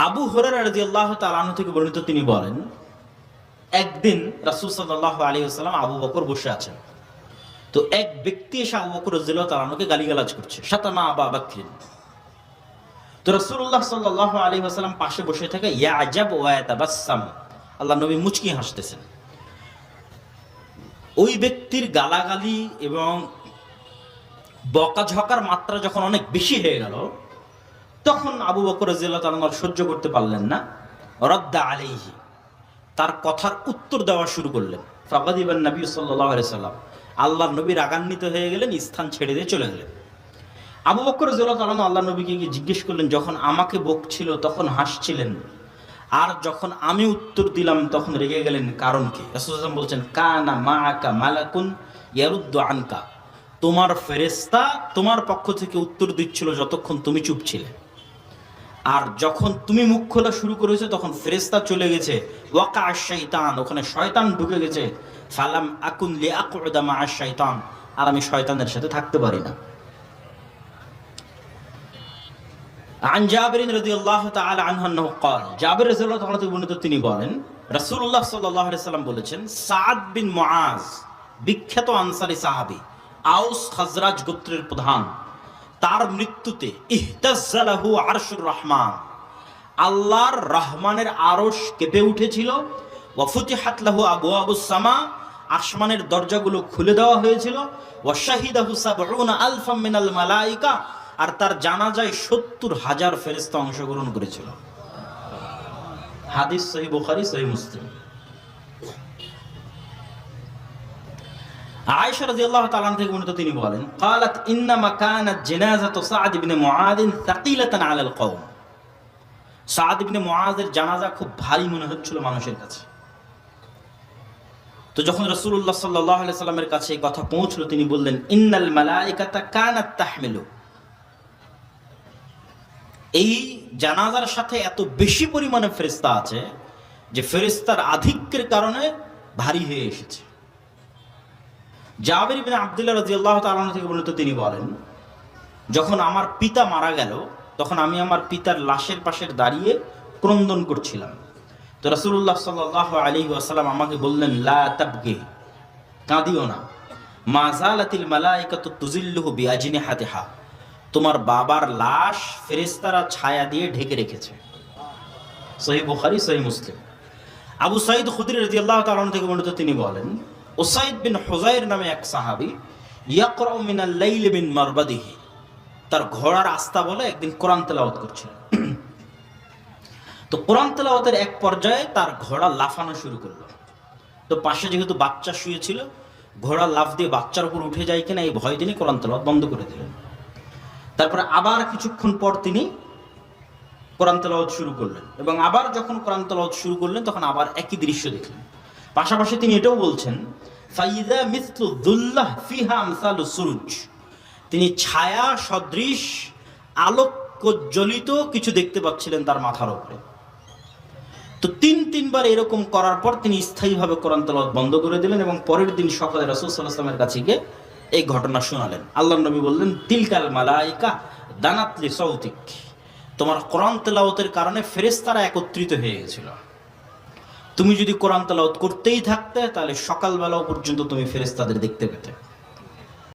আবু হুরায়রা রাদিয়াল্লাহু তাআলা আনহু থেকে বর্ণিত, তিনি বলেন, একদিন রাসূল সাল্লাল্লাহু আলাইহি ওয়াসাল্লাম আবু বকর বসে আছেন। তো এক ব্যক্তি এসে আবু বকর রাদিয়াল্লাহু তাআলা আনহুকে গালিগালাজ করছে, শাতামা আবা বকর। তো রাসূলুল্লাহ সাল্লাল্লাহু আলাইহি ওয়াসাল্লাম পাশে বসে থেকে ইয়াজাব ওয়া ইয়াতাবাসসাম, আল্লাহর নবী মুচকি হাসতেছেন। ওই ব্যক্তির গালাগালি এবং বকাঝকার মাত্রা যখন অনেক বেশি হয়ে গেল, তখন আবু বকর রাদিয়াল্লাহু তাআলা আনহু সহ্য করতে পারলেন না, রাদ্দা আলাইহি, তার কথার উত্তর দেওয়া শুরু করলেন। ফাগাদিবান নবী সাল্লাল্লাহু আলাইহি ওয়াসাল্লাম, আল্লাহর নবী রাগান্বিত হয়ে গেলেন, স্থান ছেড়ে দিয়ে চলে গেলেন। আবু বকর রাদিয়াল্লাহু তাআলা আল্লাহর নবীকে গিয়ে জিজ্ঞেস করলেন, যখন আমাকে বকছিল তখন হাসছিলেন, আর যখন আমি উত্তর দিলাম তখন রেগে গেলেন, কারণ কি? রাসূল সাল্লাল্লাহু আলাইহি ওয়াসাল্লাম বলছেন, কানা মাআকা মালাকুন ইয়ারুদ্দু আনকা, তোমার ফেরেশতা তোমার পক্ষ থেকে উত্তর দিচ্ছিল যতক্ষণ তুমি চুপ ছিলে, আর যখন তুমি মুখ খোলা শুরু করেছো তখন ফেরেশতা চলে গেছে, ওয়াকা আশ-শাইতান, ওখানে শয়তান ঢুকে গেছে, ফালাম আকুন লিআকউদা মা আশ-শাইতান, আর আমি শয়তানের সাথে থাকতে পারি না। আন জাবির রাদিয়াল্লাহু তাআলা আনহু আন্নাহু ক্বাল, জাবির রাদিয়াল্লাহু তাআলা থেকে বর্ণিত, তিনি বলেন, রাসূলুল্লাহ সাল্লাল্লাহু আলাইহি ওয়াসাল্লাম বলেছেন, সাদ বিন মুআজ, বিখ্যাত আনসারী সাহাবী, আউস খাজরাজ গোত্রের প্রধান, তার মৃত্যুতে ইহতাজ্জালাহু আরশুর রহমান, আল্লাহর রহমানের আরশ কেঁপে উঠেছিল, ওয়া ফুতিহাত লাহু আবওয়াবুস সামা, আসমানের দরজাগুলো খুলে দেওয়া হয়েছিল, ওয়া শাহিদাহু সাবউনা আলফাম মিনাল মালায়েকা, আর তার জানাজায় ৭০,০০০ ফেরেশতা অংশগ্রহণ করেছিল। হাদিস সহিহ বুখারী, সহিহ মুসলিম। আয়েশা রাদিয়াল্লাহু তাআলা থেকে বর্ণিত, তিনি বলেন, ক্বালাত ইন্নামা কানাত জানাযাতু সাদ ইবনে মুআয সাকিলাতান আলাল কওম, সাদ ইবনে মুআযের জানাজা খুব ভারী মনে হচ্ছিল মানুষের কাছে। তো যখন রাসূলুল্লাহ সাল্লাল্লাহু আলাইহি সাল্লামের কাছে এই কথা পৌঁছলো, তিনি বললেন, ইন্নাল মালায়েকাতা কানাত তাহমিলু, এই জানাজার সাথে এত বেশি পরিমাণে ফেরেশতা আছে যে ফেরেশতার আধিক্যের কারণে ভারী হয়ে এসেছে। জাবির ইবনে আব্দুল্লাহ রাদিয়াল্লাহু তাআলা থেকে বর্ণিত, তিনি বলেন, যখন আমার পিতা মারা গেল তখন আমি আমার পিতার লাশের পাশে দাঁড়িয়ে ক্রন্দন করছিলাম। তো রাসূলুল্লাহ সাল্লাল্লাহু আলাইহি ওয়াসাল্লাম আমাকে বললেন, লা তাবকি, কাঁদিও না, মা যালাতিল মালায়েকাতু তুজিল্লুহু বিআজনিহাতিহা, তোমার বাবার লাশ ফেরেশতারা ছায়া দিয়ে ঢেকে রেখেছে। সহিহ বুখারী, সহিহ মুসলিম। আবু সাঈদ খুদরী রাদিয়াল্লাহু তাআলা থেকে বর্ণিত, তিনি বলেন, উসাইদ বিন হুযাইর নামে এক সাহাবী, ইয়াকরাউ মিনাল লাইল বিন মারবাদিহি, তার ঘোড়ার আস্তা বলে একদিন কোরআন তেলাওয়াত করছিল। তো কোরআন তেলাওয়াতের এক পর্যায়ে তার ঘোড়া লাফানো শুরু করলো। তো পাশে যেহেতু বাচ্চা শুয়েছিল, ঘোড়া লাফ দিয়ে বাচ্চার উপর উঠে যায় কিনা এই ভয় তিনি কোরআন তেলাওয়াত বন্ধ করে দিলেন। তারপরে আবার কিছুক্ষণ পর তিনি কোরআন তেলাওয়াত শুরু করলেন, এবং আবার যখন কোরআন তেলাওয়াত শুরু করলেন তখন আবার একই দৃশ্য দেখলেন। পাশাপাশি তিনি এটাও বলছেন, ফাইদা মিসলু যুল্লাহ ফিহা আমসালু সুরুজ, তিনি ছায়া সদৃশ আলোকজ্বলিত কিছু দেখতে পাচ্ছিলেন তার মাথার উপরে। তো তিনবার এরকম করার পর তিনি স্থায়ীভাবে কোরআন তেলাওয়াত বন্ধ করে দিলেন, এবং পরের দিন সকালে রাসূল সাল্লাল্লাহু আলাইহি ওয়াসাল্লামের কাছে গিয়ে এই ঘটনা শোনালেন। আল্লাহর নবী বললেন, তিলকাল মালায়েকা দানাত লি সাউতিক, তোমার কোরআন তেলাওয়াতের কারণে ফেরেশতারা একত্রিত হয়ে গেছিল। তুমি যদি কোরআন তেলাওয়াত করতেই থাকতে তাহলে সকালবেলা পর্যন্ত তুমি ফেরেশতাদের দেখতে পেতে।